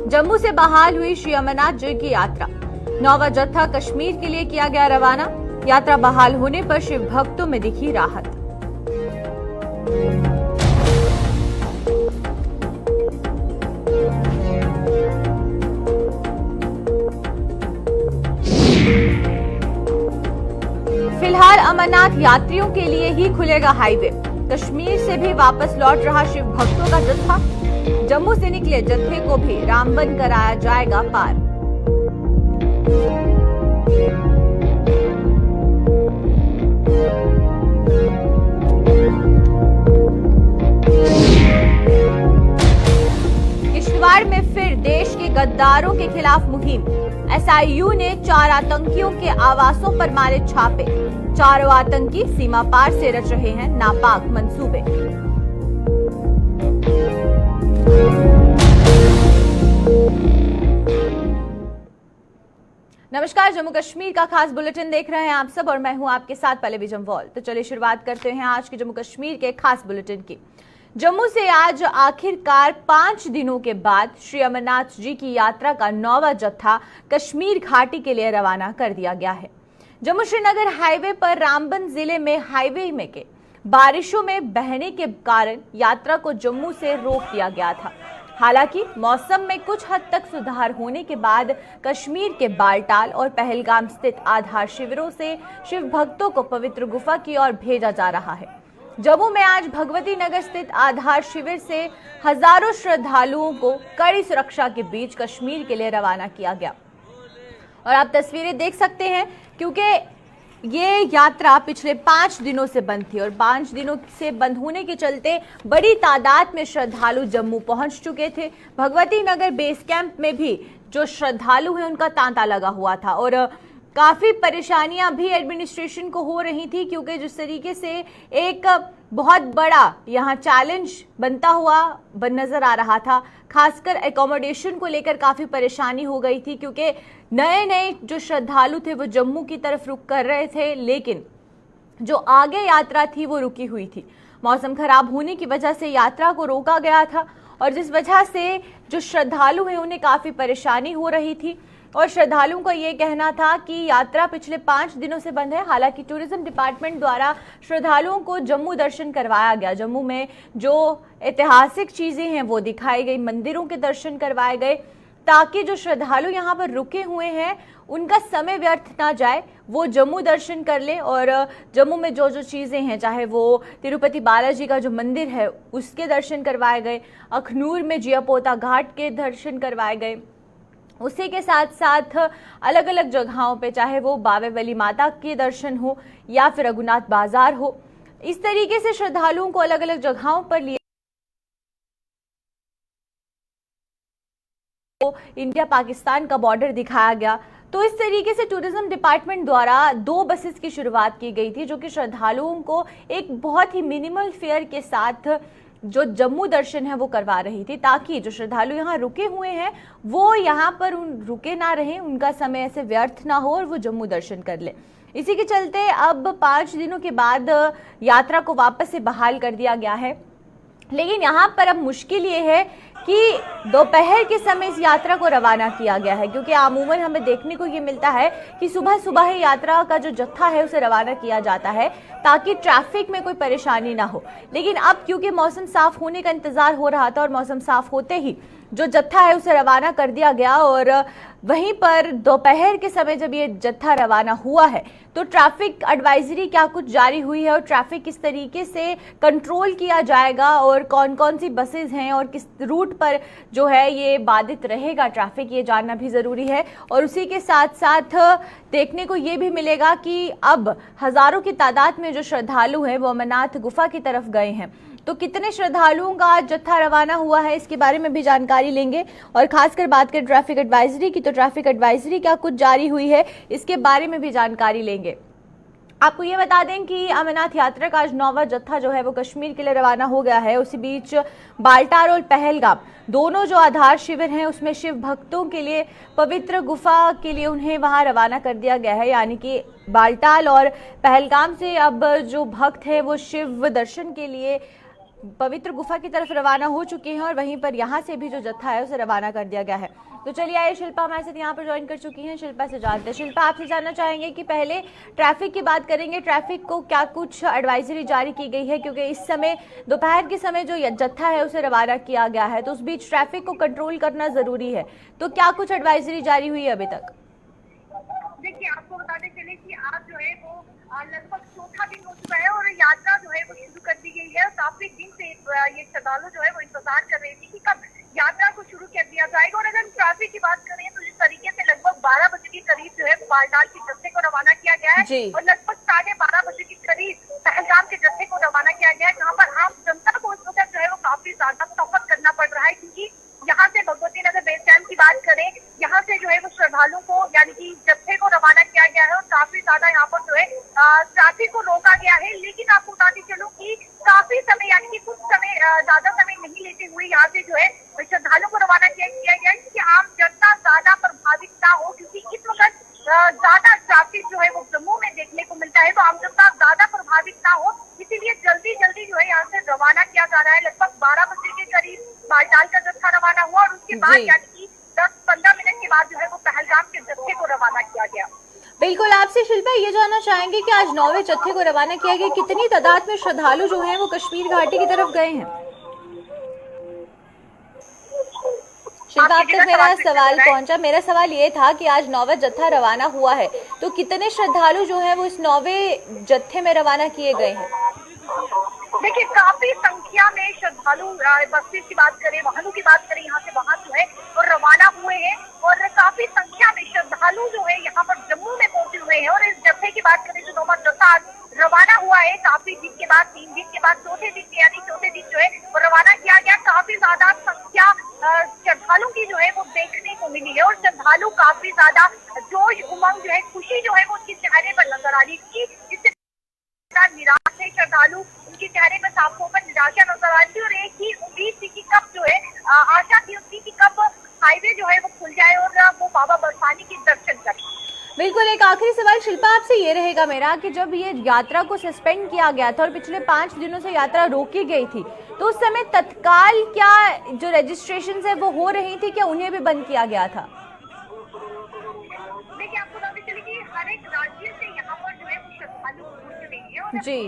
जम्मू से बहाल हुई श्री अमरनाथ जी की यात्रा। 9वां जत्था कश्मीर के लिए किया गया रवाना। यात्रा बहाल होने पर शिव भक्तों में दिखी राहत। फिलहाल अमरनाथ यात्रियों के लिए ही खुलेगा हाईवे। कश्मीर से भी वापस लौट रहा शिव भक्तों का जत्था। जम्मू से निकले जत्थे को भी रामबन कराया जाएगा पार। किश्तवाड़ में फिर देश के गद्दारों के खिलाफ मुहिम। एसआईयू ने 4 आतंकियों के आवासों पर मारे छापे। चारों आतंकी सीमा पार से रच रहे हैं नापाक मंसूबे। नमस्कार, जम्मू कश्मीर का खास बुलेटिन देख रहे हैं आप सब और मैं हूं आपके साथ पल्लवी जम्वाल। तो चलिए शुरुआत करते हैं आज के जम्मू कश्मीर के खास बुलेटिन की। जम्मू से आज आखिरकार 5 दिनों के बाद श्री अमरनाथ जी की यात्रा का 9वां जत्था कश्मीर घाटी के लिए रवाना कर दिया गया है। जम्मू श्रीनगर हाईवे पर रामबन जिले में हाईवे में के बारिशों में बहने के कारण यात्रा को जम्मू से रोक दिया गया था। हालांकि मौसम में कुछ हद तक सुधार होने के बाद कश्मीर के बालटाल और पहलगाम स्थित आधार शिविरों से शिव भक्तों को पवित्र गुफा की ओर भेजा जा रहा है। जम्मू में आज भगवती नगर स्थित आधार शिविर से हजारों श्रद्धालुओं को कड़ी सुरक्षा के बीच कश्मीर के लिए रवाना किया गया। और आप तस्वीरें देख सकते हैं क्योंकि ये यात्रा पिछले 5 दिनों से बंद थी और 5 दिनों से बंद होने के चलते बड़ी तादाद में श्रद्धालु जम्मू पहुंच चुके थे। भगवती नगर बेस कैंप में भी जो श्रद्धालु हैं उनका तांता लगा हुआ था और काफी परेशानियां भी एडमिनिस्ट्रेशन को हो रही थी क्योंकि जिस तरीके से एक बहुत बड़ा यहाँ चैलेंज बनता हुआ नजर आ रहा था, खासकर एकोमोडेशन को लेकर काफी परेशानी हो गई थी क्योंकि नए जो श्रद्धालु थे वो जम्मू की तरफ रुख कर रहे थे, लेकिन जो आगे यात्रा थी वो रुकी हुई थी। मौसम खराब होने की वजह से यात्रा को रोका गया था और जिस वजह से जो श्रद्धालु हैं उन्हें काफी परेशानी हो रही थी और श्रद्धालुओं का ये कहना था कि यात्रा पिछले 5 दिनों से बंद है। हालांकि टूरिज्म डिपार्टमेंट द्वारा श्रद्धालुओं को जम्मू दर्शन करवाया गया। जम्मू में जो ऐतिहासिक चीजें हैं वो दिखाई गई, मंदिरों के दर्शन करवाए गए ताकि जो श्रद्धालु यहाँ पर रुके हुए हैं उनका समय व्यर्थ ना जाए, वो जम्मू दर्शन कर ले। और जम्मू में जो चीजें हैं, चाहे वो तिरुपति बालाजी का जो मंदिर है उसके दर्शन करवाए गए, अखनूर में जियापोता घाट के दर्शन करवाए गए, उसी के साथ साथ अलग अलग जगहों पे चाहे वो बावे वली माता के दर्शन हो या फिर रघुनाथ बाजार हो, इस तरीके से श्रद्धालुओं को अलग अलग जगहों पर लिए इंडिया पाकिस्तान का बॉर्डर दिखाया गया। तो इस तरीके से टूरिज्म डिपार्टमेंट द्वारा 2 बसेस की शुरुआत की गई थी जो कि श्रद्धालुओं को एक बहुत ही मिनिमल फेयर के साथ जो जम्मू दर्शन है वो करवा रही थी ताकि जो श्रद्धालु यहाँ रुके हुए हैं वो यहाँ पर रुके ना रहे, उनका समय ऐसे व्यर्थ ना हो और वो जम्मू दर्शन कर ले। इसी के चलते अब 5 दिनों के बाद यात्रा को वापस से बहाल कर दिया गया है। लेकिन यहाँ पर अब मुश्किल ये है कि दोपहर के समय इस यात्रा को रवाना किया गया है क्योंकि अमूमन हमें देखने को ये मिलता है कि सुबह सुबह ही यात्रा का जो जत्था है उसे रवाना किया जाता है ताकि ट्रैफिक में कोई परेशानी ना हो। लेकिन अब क्योंकि मौसम साफ होने का इंतजार हो रहा था और मौसम साफ होते ही जो जत्था है उसे रवाना कर दिया गया और वहीं पर दोपहर के समय जब ये जत्था रवाना हुआ है तो ट्रैफिक एडवाइजरी क्या कुछ जारी हुई है और ट्रैफिक किस तरीके से कंट्रोल किया जाएगा और कौन कौन सी बसेज हैं और किस रूट पर जो है ये बाधित रहेगा ट्रैफिक, ये जानना भी जरूरी है। और उसी के साथ साथ देखने को ये भी मिलेगा कि अब हजारों की तादाद में जो श्रद्धालु हैं वो अमरनाथ गुफा की तरफ गए हैं। तो कितने श्रद्धालुओं का आज जत्था रवाना हुआ है इसके बारे में भी जानकारी लेंगे और खासकर बात करें ट्रैफिक एडवाइजरी की तो ट्रैफिक एडवाइजरी क्या कुछ जारी हुई है इसके बारे में भी जानकारी लेंगे। आपको ये बता दें कि अमरनाथ यात्रा का आज 9वां जत्था जो है वो कश्मीर के लिए रवाना हो गया है। उसी बीच बाल्टाल और पहलगाम दोनों जो आधार शिविर हैं उसमें शिव भक्तों के लिए पवित्र गुफा के लिए उन्हें वहां रवाना कर दिया गया है। यानी कि बाल्टाल और पहलगाम से अब जो भक्त है वो शिव दर्शन के लिए पवित्र गुफा की तरफ रवाना हो चुके हैं और वहीं पर यहाँ से भी जो जत्था है उसे रवाना कर दिया गया है। तो चलिए आइए, शिल्पा हमारे साथ यहाँ पर ज्वाइन कर चुकी हैं। शिल्पा से जानते हैं। शिल्पा, आपसे जानना चाहेंगे कि पहले ट्रैफिक की बात करेंगे, ट्रैफिक को क्या कुछ एडवाइजरी जारी की गई है, क्योंकि इस समय दोपहर के समय जो जत्था है उसे रवाना किया गया है, तो उस बीच ट्रैफिक को कंट्रोल करना जरूरी है, तो क्या कुछ एडवाइजरी जारी हुई है अभी तक? देखिए, आपको बताते चले कि आज जो है वो लगभग चौथा दिन हो चुका है और यात्रा जो है वो शुरू कर दी गई है। काफी दिन से ये श्रद्धालु जो है वो इंतजार कर रहे थे कि कब यात्रा को शुरू कर दिया जाएगा। और अगर ट्रैफिक की बात करें तो जिस तरीके से लगभग 12 बजे के करीब जो है बालटाल के जत्थे को रवाना किया गया है और लगभग 12:30 बजे के करीब पहलगाम के जत्थे को रवाना किया गया है, जहाँ पर आम जनता को इस वक्त जो है वो काफी ज्यादा सफर करना पड़ रहा है, क्योंकि यहाँ से भगवती नगर बेस कैंप की बात करें, यहाँ से जो है वो श्रद्धालुओं को यानी कि जत्थे को रवाना किया गया है और काफी ज्यादा यहाँ पर जो है ट्रैफिक को रोका गया है। लेकिन आपको बताती चलूं कि काफी समय यानी कि कुछ समय ज्यादा समय नहीं लेते हुए यहाँ से जो है श्रद्धालुओं को रवाना किया गया है, क्योंकि आम जनता ज्यादा प्रभावित ना हो, क्योंकि इस वक्त ज्यादा ट्रैफिक जो है वो जम्मू में देखने को मिलता है, तो आम जनता ज्यादा प्रभावित ना हो, इसीलिए जल्दी जल्दी जो है यहाँ से रवाना किया जा रहा है। लगभग 12 बजे के करीब बालटाल का जत्था रवाना हुआ और उसके बाद यानी कि 10-15 मिनट के बाद जो है वो पहलगाम के जत्थे को रवाना किया गया। बिल्कुल, आपसे शिल्पा ये जानना चाहेंगे कि आज 9वें जत्थे को रवाना किया गया, कितनी तादाद में श्रद्धालु जो हैं वो कश्मीर घाटी की तरफ गए हैं? शिल्पा, अब तक मेरा सवाल पहुंचा। मेरा सवाल ये था कि आज 9वां जत्था रवाना हुआ है, तो कितने श्रद्धालु जो हैं वो इस 9वें जत्थे में रवाना किए गए हैं? देखिए, काफी संख्या में श्रद्धालु बसेस की बात करें, वाहनों की बात करें, यहाँ से वहां जो है और रवाना हुए हैं और काफी संख्या में श्रद्धालु जो है यहाँ पर जम्मू में पहुंचे हुए हैं। और इस जत्थे की बात करें जो 9वां जत्था रवाना हुआ है, काफी दिन के बाद 3 दिन के बाद चौथे दिन जो है वो रवाना किया गया। काफी ज्यादा संख्या श्रद्धालु की जो है वो देखने को मिली है और श्रद्धालु काफी ज्यादा जोश उमंग जो है, खुशी जो है वो उनके चेहरे पर नजर आ रही थी। जिससे निराश है श्रद्धालु, उनके चेहरे पर साफों पर निराशा नजर आ रही थी और एक ही उम्मीद थी कि कब जो है आशा थी उनकी कि कब हाईवे जो है वो खुल जाए और वो बाबा बर्फानी के दर्शन करें। बिल्कुल, एक आखिरी सवाल शिल्पा आपसे ये रहेगा मेरा कि जब ये यात्रा को सस्पेंड किया गया था और पिछले 5 दिनों से यात्रा रोकी गई थी, तो उस समय तत्काल क्या जो रजिस्ट्रेशन है वो हो रही थी, क्या उन्हें भी बंद किया गया था? देखिए, आपको बताते चले कि हर एक राज्य से यहाँ पर जो है वो श्रद्धालु पहुंच रही है और जी,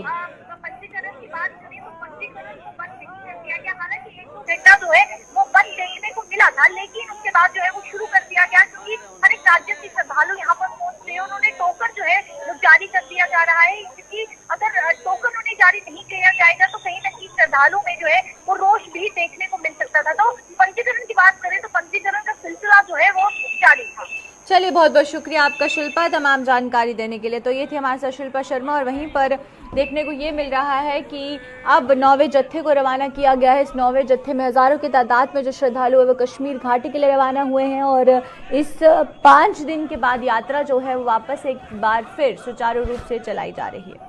पंजीकरण की बात करें तो पंजीकरण को बंद नहीं कर दिया गया। हालांकि एक घंटा जो है वो बंद देखने को मिला था, लेकिन उसके बाद जो है वो शुरू कर दिया गया, क्योंकि हर एक राज्य से श्रद्धालु यहाँ पर पहुंच रहे हैं। उन्होंने टोकन जो है वो जारी कर दिया जा रहा है, क्योंकि अगर टोकन उन्हें जारी नहीं किया जाएगा तो कहीं न कहीं श्रद्धालु में जो है वो रोष भी देखने को मिल सकता था। तो पंजीकरण की बात करें तो पंजीकरण का सिलसिला जो है वो जारी था। चलिए, बहुत बहुत शुक्रिया आपका शिल्पा तमाम जानकारी देने के लिए। तो ये थी हमारे साथ शिल्पा शर्मा और वहीं पर देखने को ये मिल रहा है कि अब 9वें जत्थे को रवाना किया गया है। इस 9वें जत्थे में हजारों की तादाद में जो श्रद्धालु है वो कश्मीर घाटी के लिए रवाना हुए हैं और इस 5 दिन के बाद यात्रा जो है वो वापस एक बार फिर सुचारू रूप से चलाई जा रही है।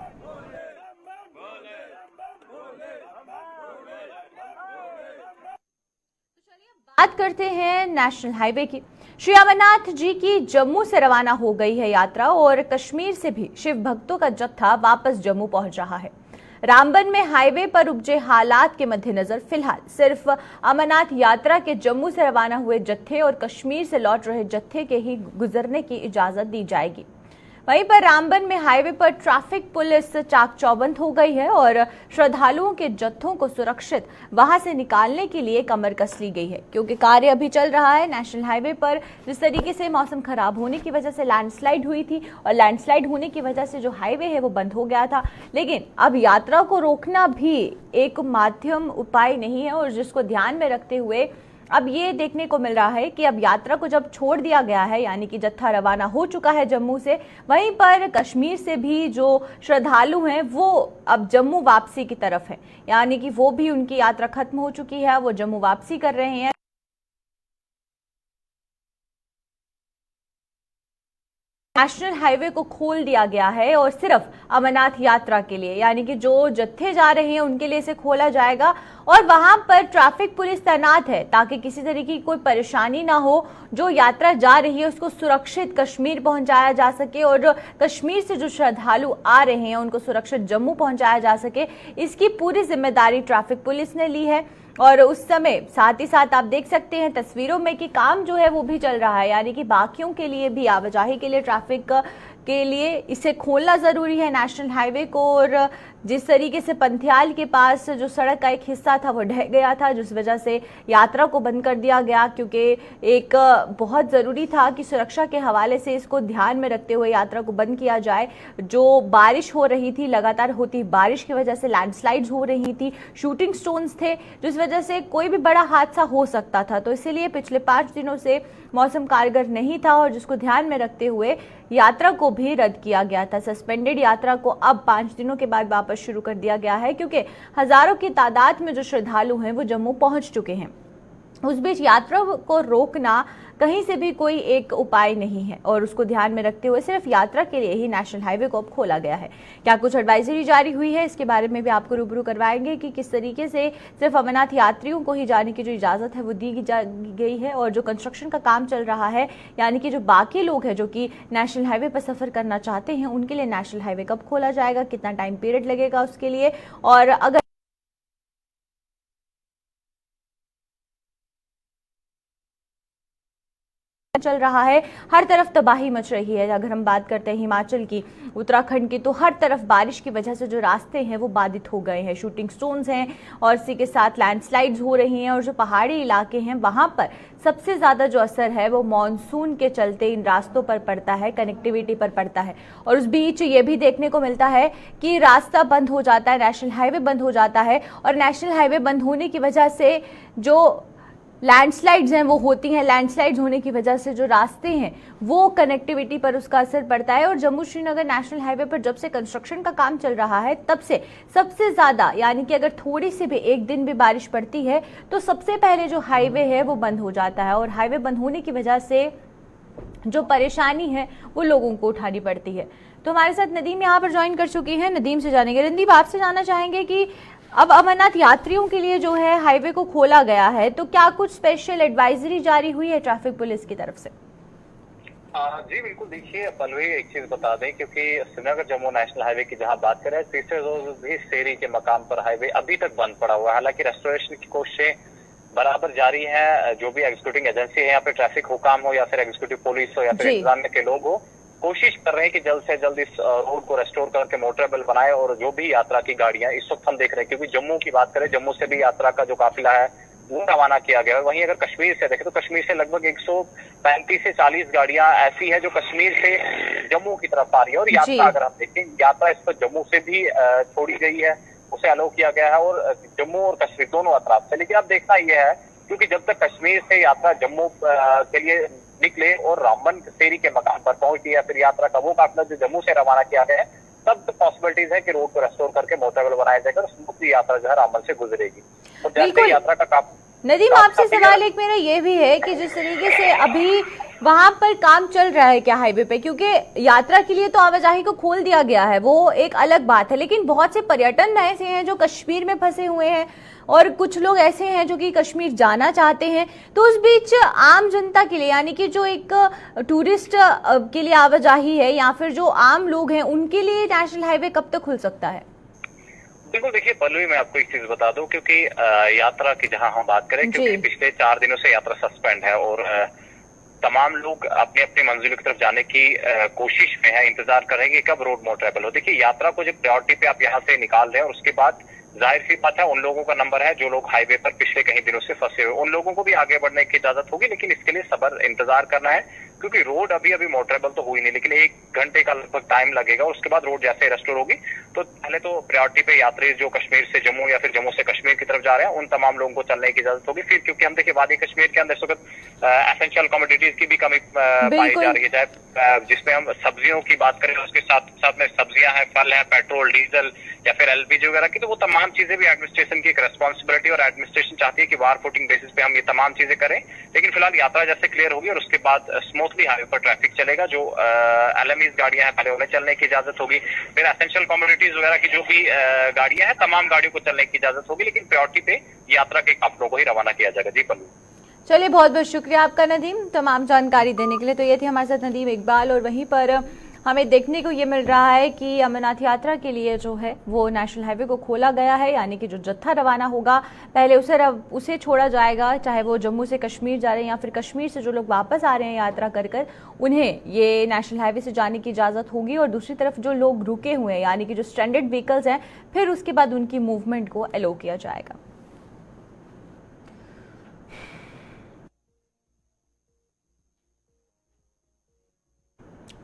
बात करते हैं नेशनल हाईवे की। श्री अमरनाथ जी की जम्मू से रवाना हो गई है यात्रा और कश्मीर से भी शिव भक्तों का जत्था वापस जम्मू पहुंच रहा है। रामबन में हाईवे पर उपजे हालात के मद्देनजर फिलहाल सिर्फ अमरनाथ यात्रा के जम्मू से रवाना हुए जत्थे और कश्मीर से लौट रहे जत्थे के ही गुजरने की इजाजत दी जाएगी। वहीं पर रामबन में हाईवे पर ट्रैफिक पुलिस चाक चौबंद हो गई है और श्रद्धालुओं के जत्थों को सुरक्षित वहां से निकालने के लिए कमर कस ली गई है, क्योंकि कार्य अभी चल रहा है। नेशनल हाईवे पर जिस तरीके से मौसम खराब होने की वजह से लैंडस्लाइड हुई थी और लैंडस्लाइड होने की वजह से जो हाईवे है वो बंद हो गया था, लेकिन अब यात्रा को रोकना भी एक माध्यम उपाय नहीं है और जिसको ध्यान में रखते हुए अब ये देखने को मिल रहा है कि अब यात्रा को जब छोड़ दिया गया है, यानी कि जत्था रवाना हो चुका है जम्मू से, वहीं पर कश्मीर से भी जो श्रद्धालु हैं वो अब जम्मू वापसी की तरफ है, यानी कि वो भी उनकी यात्रा खत्म हो चुकी है, वो जम्मू वापसी कर रहे हैं। नेशनल हाईवे को खोल दिया गया है और सिर्फ अमरनाथ यात्रा के लिए, यानी कि जो जत्थे जा रहे हैं उनके लिए इसे खोला जाएगा और वहां पर ट्रैफिक पुलिस तैनात है ताकि किसी तरीके की कोई परेशानी ना हो। जो यात्रा जा रही है उसको सुरक्षित कश्मीर पहुंचाया जा सके और कश्मीर से जो श्रद्धालु आ रहे हैं उनको सुरक्षित जम्मू पहुंचाया जा सके, इसकी पूरी जिम्मेदारी ट्रैफिक पुलिस ने ली है। और उस समय साथ ही साथ आप देख सकते हैं तस्वीरों में कि काम जो है वो भी चल रहा है, यानी कि बाकियों के लिए भी आवाजाही के लिए, ट्रैफिक के लिए इसे खोलना जरूरी है नेशनल हाईवे को। और जिस तरीके से पंथियाल के पास जो सड़क का एक हिस्सा था वो ढह गया था, जिस वजह से यात्रा को बंद कर दिया गया, क्योंकि एक बहुत जरूरी था कि सुरक्षा के हवाले से इसको ध्यान में रखते हुए यात्रा को बंद किया जाए। जो बारिश हो रही थी, लगातार होती बारिश की वजह से लैंडस्लाइड्स हो रही थी, शूटिंग स्टोन्स थे, जिस वजह से कोई भी बड़ा हादसा हो सकता था। तो इसीलिए पिछले 5 दिनों से मौसम कारगर नहीं था और जिसको ध्यान में रखते हुए यात्रा को भी रद्द किया गया था। सस्पेंडेड यात्रा को अब 5 दिनों के बाद वापस शुरू कर दिया गया है, क्योंकि हजारों की तादाद में जो श्रद्धालु हैं वो जम्मू पहुंच चुके हैं। उस बीच यात्रा को रोकना कहीं से भी कोई एक उपाय नहीं है और उसको ध्यान में रखते हुए सिर्फ यात्रा के लिए ही नेशनल हाईवे को अब खोला गया है। क्या कुछ एडवाइजरी जारी हुई है, इसके बारे में भी आपको रूबरू करवाएंगे कि किस तरीके से सिर्फ अमरनाथ यात्रियों को ही जाने की जो इजाजत है वो दी गई है और जो कंस्ट्रक्शन का काम चल रहा है, यानी कि जो बाकी लोग हैं जो कि नेशनल हाईवे पर सफर करना चाहते हैं, उनके लिए नेशनल हाईवे कब खोला जाएगा, कितना टाइम पीरियड लगेगा उसके लिए। और अगर चल रहा है, हर तरफ तबाही मच रही है। अगर हम बात करते हैं हिमाचल की, उत्तराखंड की, तो हर तरफ बारिश की वजह से जो रास्ते हैं वो बाधित हो गए हैं, शूटिंग स्टोन्स हैं और इसी के साथ लैंडस्लाइड्स हो रही हैं। और जो पहाड़ी इलाके हैं वहां पर सबसे ज्यादा जो असर है वो मानसून के चलते इन रास्तों पर पड़ता है, कनेक्टिविटी पर पड़ता है। और उस बीच ये भी देखने को मिलता है कि रास्ता बंद हो जाता है, नेशनल हाईवे बंद हो जाता है और नेशनल हाईवे बंद होने की वजह से जो लैंडस्लाइड्स हैं वो होती हैं, लैंडस्लाइड्स होने की वजह से जो रास्ते हैं वो कनेक्टिविटी पर उसका असर पड़ता है। और जम्मू श्रीनगर नेशनल हाईवे पर जब से कंस्ट्रक्शन का काम चल रहा है तब से सबसे ज्यादा, यानी कि अगर थोड़ी सी भी एक दिन भी बारिश पड़ती है तो सबसे पहले जो हाईवे है वो बंद हो जाता है और हाईवे बंद होने की वजह से जो परेशानी है वो लोगों को उठानी पड़ती है। तो हमारे साथ नदीम यहाँ पर ज्वाइन कर चुकी है, नदीम से जानेंगे। नदीम, आपसे जानना चाहेंगे कि अब अमरनाथ यात्रियों के लिए जो है हाईवे को खोला गया है, तो क्या कुछ स्पेशल एडवाइजरी जारी हुई है ट्रैफिक पुलिस की तरफ से? जी बिल्कुल, देखिए पलवी, एक चीज बता दें, क्योंकि श्रीनगर जम्मू नेशनल हाईवे की जहां बात करें, तीसरे रोज भी सेरी के मकाम पर हाईवे अभी तक बंद पड़ा हुआ है। हालांकि रेस्टोरेशन की कोशिशें बराबर जारी है। जो भी एग्जीक्यूटिव एजेंसी है यहाँ पे, ट्रैफिक हुकाम हो या फिर एग्जीक्यूटिव पुलिस हो या फिर इंतजामिया के लोग हो, कोशिश कर रहे हैं कि जल्द से जल्द इस रोड को रेस्टोर करके मोटरेबल बनाए। और जो भी यात्रा की गाड़ियां इस वक्त हम देख रहे हैं, क्योंकि जम्मू की बात करें, जम्मू से भी यात्रा का जो काफिला है वो रवाना किया गया है। वहीं अगर कश्मीर से देखें तो कश्मीर से लगभग 135 से 40 गाड़ियां ऐसी है जो कश्मीर से जम्मू की तरफ आ रही है। और यात्रा अगर हम देखें, यात्रा इस पर जम्मू से भी छोड़ी गई है, उसे अलाउ किया गया है और जम्मू और कश्मीर दोनों अतराफ से। लेकिन अब देखना यह है, क्योंकि जब तक कश्मीर से यात्रा जम्मू के लिए निकले और रामबन सेरी के मकाम पर पहुंचती है, फिर यात्रा का वो काफिला जो जम्मू से रवाना किया गया है, तब पॉसिबिलिटीज है कि रोड को रेस्टोर करके मोटरेबल बनाया जाएगा और स्मूथली यात्रा जो है रामबन से गुजरेगी। तो जैसे यात्रा का नदीम, आपसे सवाल एक मेरा ये भी है कि जिस तरीके से अभी वहां पर काम चल रहा है क्या हाईवे पे, क्योंकि यात्रा के लिए तो आवाजाही को खोल दिया गया है, वो एक अलग बात है, लेकिन बहुत से पर्यटन ऐसे हैं जो कश्मीर में फंसे हुए हैं और कुछ लोग ऐसे हैं जो कि कश्मीर जाना चाहते हैं। तो उस बीच आम जनता के लिए, यानी कि जो एक टूरिस्ट के लिए आवाजाही है या फिर जो आम लोग हैं, उनके लिए नेशनल हाईवे कब तक खुल सकता है? बिल्कुल, देखिए पल्लवी, मैं आपको एक चीज बता दूं, क्योंकि यात्रा की जहां हम बात करें, क्योंकि पिछले 4 दिनों से यात्रा सस्पेंड है और तमाम लोग अपनी अपनी मंजिल की तरफ जाने की कोशिश में है, इंतजार कर रहे हैं कि कब रोड मोटरेबल हो। देखिए, यात्रा को जब प्रायोरिटी पे आप यहाँ से निकाल रहे हैं और उसके बाद जाहिर सी बात है उन लोगों का नंबर है जो लोग हाईवे पर पिछले कई दिनों से फंसे हुए, उन लोगों को भी आगे बढ़ने की इजाजत होगी, लेकिन इसके लिए सब्र इंतजार करना है, क्योंकि रोड अभी मोटरेबल तो हुई नहीं, लेकिन 1 घंटे का लगभग टाइम लगेगा। उसके बाद रोड जैसे रेस्टोर होगी तो पहले तो प्रायोरिटी पे यात्री जो कश्मीर से जम्मू या फिर जम्मू से कश्मीर की तरफ जा रहे हैं, उन तमाम लोगों को चलने की इजाजत होगी। फिर क्योंकि हम देखिए वादी कश्मीर के अंदर इस वक्त एसेंशियल कमोडिटीज की भी कमी पाई जा रही है, चाहे जिसमें हम सब्जियों की बात करें, उसके साथ साथ में सब्जियां हैं, फल है, पेट्रोल, डीजल या फिर एलपीजी वगैरह की, तो वो तमाम चीजें भी एडमिनिस्ट्रेशन की एक रेस्पॉन्सिबिलिटी और एडमिनिस्ट्रेशन चाहती है कि वार फुटिंग बेसिस पे हम ये तमाम चीजें करें। लेकिन फिलहाल यात्रा जैसे क्लियर होगी और उसके बाद स्मूथ मोस्टली हाईवे पर ट्रैफिक चलेगा। जो LMEs गाड़ियां हैं पहले उन्हें चलने की इजाजत होगी, फिर एसेंशियल कमोडिटीज वगैरह की जो भी गाड़ियां हैं तमाम गाड़ियों को चलने की इजाजत होगी, लेकिन प्रायोरिटी पे यात्रा के काफिलों को ही रवाना किया जाएगा। जी पल्लू। चलिए, बहुत बहुत शुक्रिया आपका नदीम, तमाम जानकारी देने के लिए। तो ये थी हमारे साथ नदीम इकबाल। और वहीं पर हमें देखने को ये मिल रहा है कि अमरनाथ यात्रा के लिए जो है वो नेशनल हाईवे को खोला गया है, यानी कि जो जत्था रवाना होगा पहले उसे छोड़ा जाएगा, चाहे वो जम्मू से कश्मीर जा रहे हैं या फिर कश्मीर से जो लोग वापस आ रहे हैं यात्रा कर उन्हें ये नेशनल हाईवे से जाने की इजाज़त होगी। और दूसरी तरफ जो लोग रुके हुए हैं, यानी कि जो स्ट्रैंडेड व्हीकल्स हैं, फिर उसके बाद उनकी मूवमेंट को अलो किया जाएगा।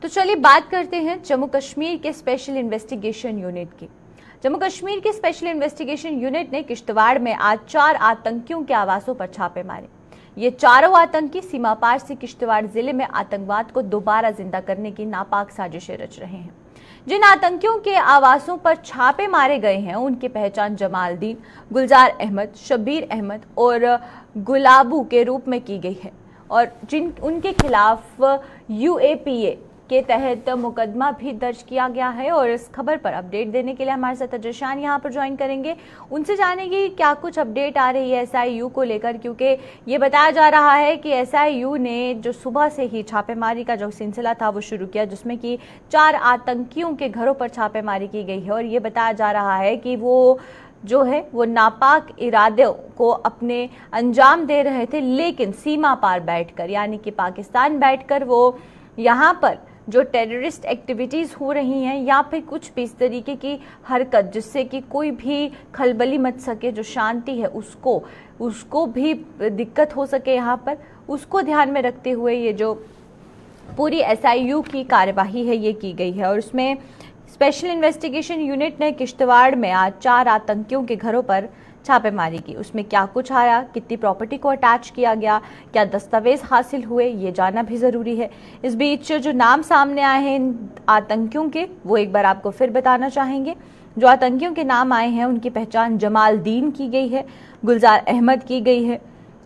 तो चलिए बात करते हैं जम्मू कश्मीर के स्पेशल इन्वेस्टिगेशन यूनिट की। जम्मू कश्मीर के स्पेशल इन्वेस्टिगेशन यूनिट ने किश्तवाड़ में आज 4 आतंकियों के आवासों पर छापे मारे। ये चारों आतंकी सीमा पार से किश्तवाड़ जिले में आतंकवाद को दोबारा जिंदा करने की नापाक साजिशें रच रहे हैं। जिन आतंकियों के आवासों पर छापे मारे गए हैं उनकी पहचान जमालदीन, गुलजार अहमद, शब्बीर अहमद और गुलाबू के रूप में की गई है और उनके खिलाफ UAPA के तहत मुकदमा भी दर्ज किया गया है। और इस खबर पर अपडेट देने के लिए हमारे साथ अजय शान यहाँ पर ज्वाइन करेंगे। उनसे जानेंगे क्या कुछ अपडेट आ रही है SIU को लेकर, क्योंकि ये बताया जा रहा है कि SIU ने जो सुबह से ही छापेमारी का जो सिलसिला था वो शुरू किया, जिसमें कि 4 आतंकियों के घरों पर छापेमारी की गई है। और ये बताया जा रहा है कि वो जो है वो नापाक इरादों को अपने अंजाम दे रहे थे, लेकिन सीमा पार बैठकर, यानी कि पाकिस्तान बैठकर वो यहाँ पर जो टेररिस्ट एक्टिविटीज़ हो रही हैं या फिर कुछ भी इस तरीके की हरकत जिससे कि कोई भी खलबली मच सके, जो शांति है उसको भी दिक्कत हो सके यहाँ पर, उसको ध्यान में रखते हुए ये जो पूरी SIU की कार्यवाही है ये की गई है। और उसमें स्पेशल इन्वेस्टिगेशन यूनिट ने किश्तवाड़ में आज 4 आतंकियों के घरों पर छापेमारी की। उसमें क्या कुछ आया, कितनी प्रॉपर्टी को अटैच किया गया, क्या दस्तावेज हासिल हुए, ये जानना भी जरूरी है। इस बीच जो नाम सामने आए हैं इन आतंकियों के, वो एक बार आपको फिर बताना चाहेंगे। जो आतंकियों के नाम आए हैं उनकी पहचान जमालदीन की गई है, गुलजार अहमद की गई है,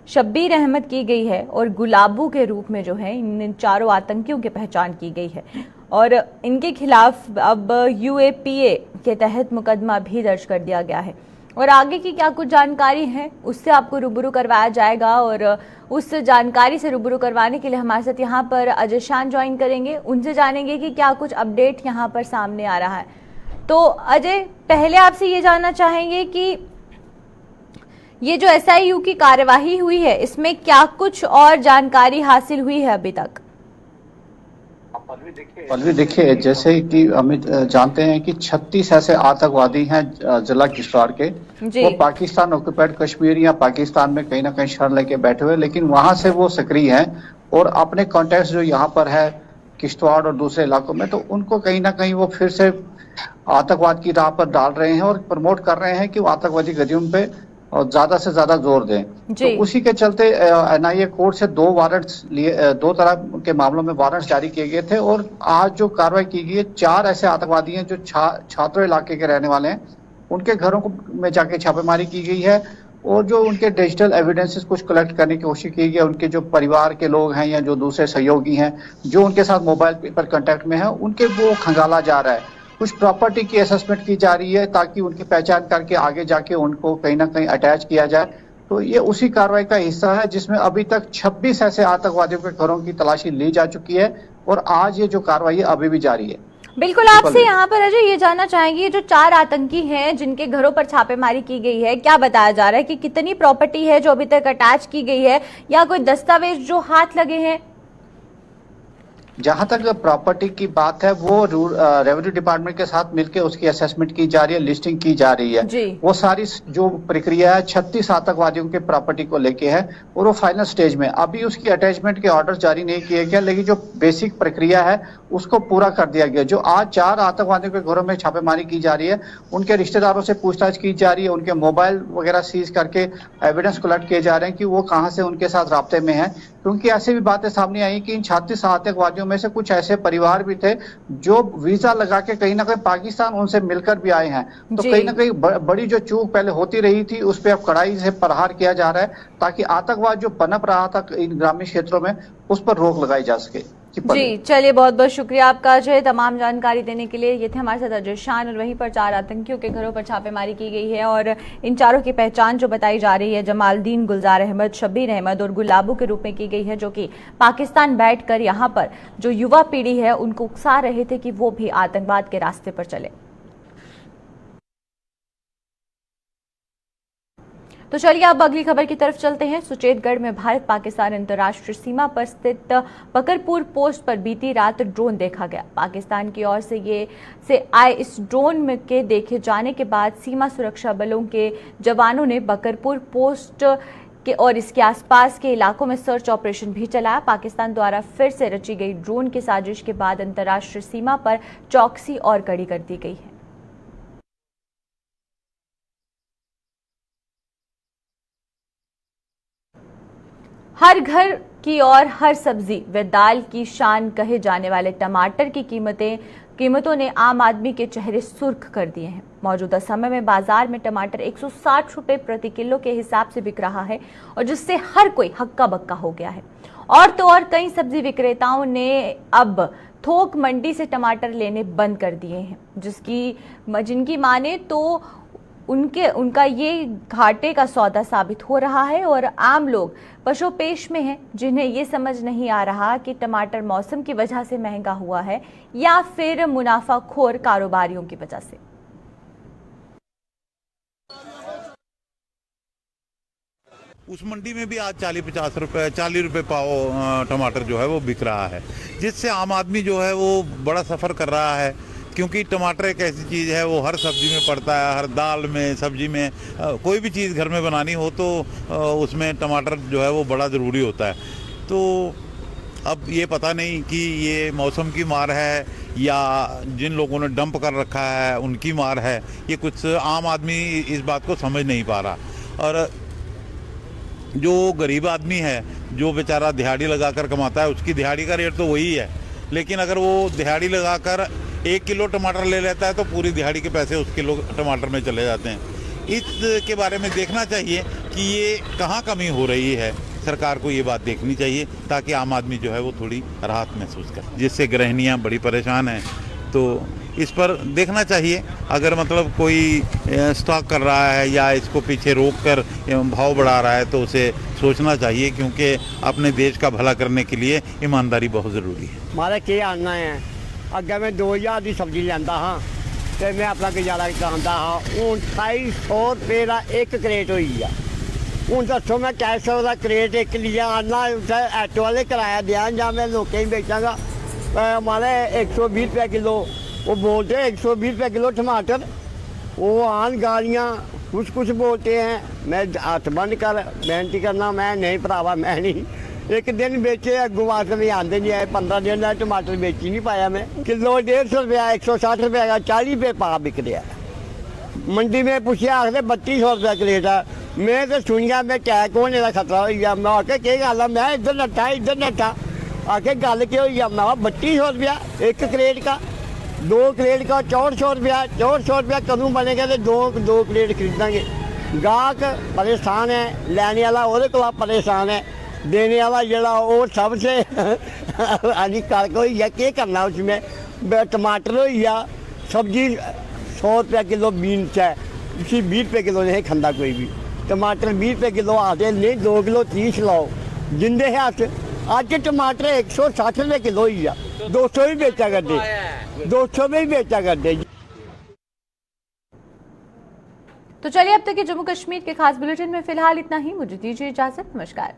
शब्बीर अहमद की गई है और गुलाबू के रूप में जो है इन चारों आतंकियों की पहचान की गई है। और इनके खिलाफ अब UAPA के तहत मुकदमा भी दर्ज कर दिया गया है। और आगे की क्या कुछ जानकारी है उससे आपको रूबरू करवाया जाएगा। और उस जानकारी से रूबरू करवाने के लिए हमारे साथ यहाँ पर अजय शान ज्वाइन करेंगे, उनसे जानेंगे कि क्या कुछ अपडेट यहाँ पर सामने आ रहा है। तो अजय, पहले आपसे ये जानना चाहेंगे कि ये जो SIU की कार्यवाही हुई है इसमें क्या कुछ और जानकारी हासिल हुई है अभी तक? पल्लवी देखिए, जैसे कि हमें जानते हैं कि 36 ऐसे आतंकवादी हैं जिला किश्तवाड़ के, वो पाकिस्तान ऑक्युपाइड कश्मीर या पाकिस्तान में कहीं ना कहीं शरण लेके बैठे हुए, लेकिन वहां से वो सक्रिय हैं और अपने कॉन्टेक्ट जो यहाँ पर है किश्तवाड़ और दूसरे इलाकों में, तो उनको कहीं ना कहीं वो फिर से आतंकवाद की राह पर डाल रहे हैं और प्रमोट कर रहे हैं कि वो आतंकवादी गतिविधियों पे और ज्यादा से ज्यादा जोर दें। तो उसी के चलते NIA कोर्ट से 2 वारंट्स लिए, 2 तरह के मामलों में वारंट्स जारी किए गए थे। और आज जो कार्रवाई की गई है, 4 ऐसे आतंकवादी हैं जो छात्रों इलाके के रहने वाले हैं, उनके घरों में जाके छापेमारी की गई है और जो उनके डिजिटल एविडेंसेस कुछ कलेक्ट करने की कोशिश की गई। उनके जो परिवार के लोग हैं या जो दूसरे सहयोगी हैं जो उनके साथ मोबाइल पर कांटेक्ट में हैं, उनके वो खंगाला जा रहा है। कुछ प्रॉपर्टी की असेसमेंट की जा रही है ताकि उनकी पहचान करके आगे जाके उनको कहीं ना कहीं अटैच किया जाए। तो ये उसी कार्रवाई का हिस्सा है जिसमें अभी तक 26 ऐसे आतंकवादियों के घरों की तलाशी ली जा चुकी है और आज ये जो कार्रवाई है अभी भी जारी है। बिल्कुल, आपसे यहाँ पर अजय ये जानना चाहेंगे, जो 4 आतंकी हैं जिनके घरों पर छापेमारी की गई है, क्या बताया जा रहा है कि कितनी प्रॉपर्टी है जो अभी तक अटैच की गई है या कोई दस्तावेज जो हाथ लगे हैं? जहां तक प्रॉपर्टी की बात है वो रेवेन्यू डिपार्टमेंट के साथ मिलकर उसकी असेसमेंट की जा रही है, लिस्टिंग की जा रही है। वो सारी जो प्रक्रिया है 36 आतंकवादियों के प्रॉपर्टी को लेके है और वो फाइनल स्टेज में। अभी उसकी अटैचमेंट के ऑर्डर जारी नहीं किए गए, लेकिन जो बेसिक प्रक्रिया है उसको पूरा कर दिया गया। जो आज 4 आतंकवादियों के घरों में छापेमारी की जा रही है, उनके रिश्तेदारों से पूछताछ की जा रही है, उनके मोबाइल वगैरह सीज करके एविडेंस कलेक्ट किए जा रहे हैं कि वो कहाँ से उनके साथ राब्ते में है। क्योंकि ऐसी भी बातें सामने आई कि इन 36 आतंकवादियों में से कुछ ऐसे परिवार भी थे जो वीजा लगा के कहीं ना कहीं पाकिस्तान उनसे मिलकर भी आए हैं। तो कहीं ना कहीं बड़ी जो चूक पहले होती रही थी उस पर अब कड़ाई से प्रहार किया जा रहा है ताकि आतंकवाद जो पनप रहा था इन ग्रामीण क्षेत्रों में उस पर रोक लगाई जा सके। जी चलिए, बहुत बहुत शुक्रिया आपका अजय, तमाम जानकारी देने के लिए। ये थे हमारे साथ अजय शान। और वहीं पर 4 आतंकियों के घरों पर छापेमारी की गई है और इन चारों की पहचान जो बताई जा रही है जमालदीन, गुलजार अहमद, शब्बीर अहमद और गुलाबू के रूप में की गई है, जो कि पाकिस्तान बैठकर यहाँ पर जो युवा पीढ़ी है उनको उकसा रहे थे कि वो भी आतंकवाद के रास्ते पर चले। तो चलिए अब अगली खबर की तरफ चलते हैं। सुचेतगढ़ में भारत पाकिस्तान अंतर्राष्ट्रीय सीमा पर स्थित बकरपुर पोस्ट पर बीती रात ड्रोन देखा गया। पाकिस्तान की ओर से आए इस ड्रोन के देखे जाने के बाद सीमा सुरक्षा बलों के जवानों ने बकरपुर पोस्ट के और इसके आसपास के इलाकों में सर्च ऑपरेशन भी चलाया। पाकिस्तान द्वारा फिर से रची गई ड्रोन की साजिश के बाद अंतर्राष्ट्रीय सीमा पर चौकसी और कड़ी कर दी गई है। हर घर की और हर सब्जी व दाल की शान कहे जाने वाले टमाटर की कीमतों ने आम आदमी के चेहरे सुर्ख कर दिए हैं। मौजूदा समय में बाजार में टमाटर 160 रुपए प्रति किलो के हिसाब से बिक रहा है और जिससे हर कोई हक्का बक्का हो गया है। और तो और कई सब्जी विक्रेताओं ने अब थोक मंडी से टमाटर लेने बंद कर दिए हैं, जिनकी माने तो उनका ये घाटे का सौदा साबित हो रहा है और आम लोग पशोपेश में हैं, जिन्हें ये समझ नहीं आ रहा कि टमाटर मौसम की वजह से महंगा हुआ है या फिर मुनाफाखोर कारोबारियों की वजह से। उस मंडी में भी आज 40 रुपए पाव टमाटर जो है वो बिक रहा है, जिससे आम आदमी जो है वो बड़ा सफ़र कर रहा है। क्योंकि टमाटर एक ऐसी चीज़ है वो हर सब्जी में पड़ता है, हर दाल में, सब्जी में, कोई भी चीज़ घर में बनानी हो तो उसमें टमाटर जो है वो बड़ा ज़रूरी होता है। तो अब ये पता नहीं कि ये मौसम की मार है या जिन लोगों ने डंप कर रखा है उनकी मार है, ये कुछ आम आदमी इस बात को समझ नहीं पा रहा। और जो गरीब आदमी है, जो बेचारा दिहाड़ी लगाकर कमाता है, उसकी दिहाड़ी का रेट तो वही है, लेकिन अगर वो दिहाड़ी लगाकर 1 किलो टमाटर ले लेता है तो पूरी दिहाड़ी के पैसे उस किलो टमाटर में चले जाते हैं। इसके बारे में देखना चाहिए कि ये कहाँ कमी हो रही है। सरकार को ये बात देखनी चाहिए ताकि आम आदमी जो है वो थोड़ी राहत महसूस करे, जिससे गृहिणियाँ बड़ी परेशान हैं। तो इस पर देखना चाहिए, अगर मतलब कोई स्टॉक कर रहा है या इसको पीछे रोक कर भाव बढ़ा रहा है तो उसे सोचना चाहिए, क्योंकि अपने देश का भला करने के लिए ईमानदारी बहुत ज़रूरी है। हमारा क्या आना है, अगर मैं 2000 की सब्जी लेंदा हाँ तो मैं अपना गुजारा करांदा हाँ। हूँ 2800 रुपये का एक क्रेट हुई है। हूँ दसो मैं 400 का क्रेट एक लिया आना उत्थे ऐटो वाले किराया दिया या मैं लोकें बेचांगा। हमारे 120 रुपये किलो वो बोलते हैं, 120 रुपये किलो टमाटर। वो आन गालियाँ कुछ बोलते हैं। मैं हाथ बंद कर बेनती करना, मैं नहीं भरावा, मैं नहीं एक दिन बेचे, अगू वास्ते भी आते नहीं आए। 15 दिन का टमाटर बेची नहीं पाया मैं। किलो 150 रुपया, 160 रुपये का 40 रुपये पा बिक रहा है। मंडी में पूछा आखिर 3200 रुपया क्रेट है। मैं तो सुनिया मैं टैक होने का खतरा हो गया। मैं आके क्या गल है, मैं इधर नट्ठा आके गल क्या हुई। मैं 3200 रुपया एक क्रेट का, 2 क्रेट का 6400 रुपया। 6400 रुपया कदों बनेगा तो दो क्रेट खरीदेंगे। गाहक परेशान है, लेने वाला वो परेशान है, देने वाला जरा वो सबसे हानिकारक हो गया। क्या करना उसमें। टमाटर हो गया, सब्जी 100 रुपया किलो बीन्स है, उसी 20 रुपये किलो नहीं खाता कोई भी। टमाटर 20 रुपये किलो आते नहीं, 2 किलो 30 लाओ जिंदे है हथ। अज टमाटर 160 रुपये किलो ही आ, 200 भी बेचा करते, 200 में भी बेचा करते। तो चलिए अब तक के जम्मू कश्मीर के खास बुलेटिन में फिलहाल इतना ही। मुझे दीजिए इजाजत, नमस्कार।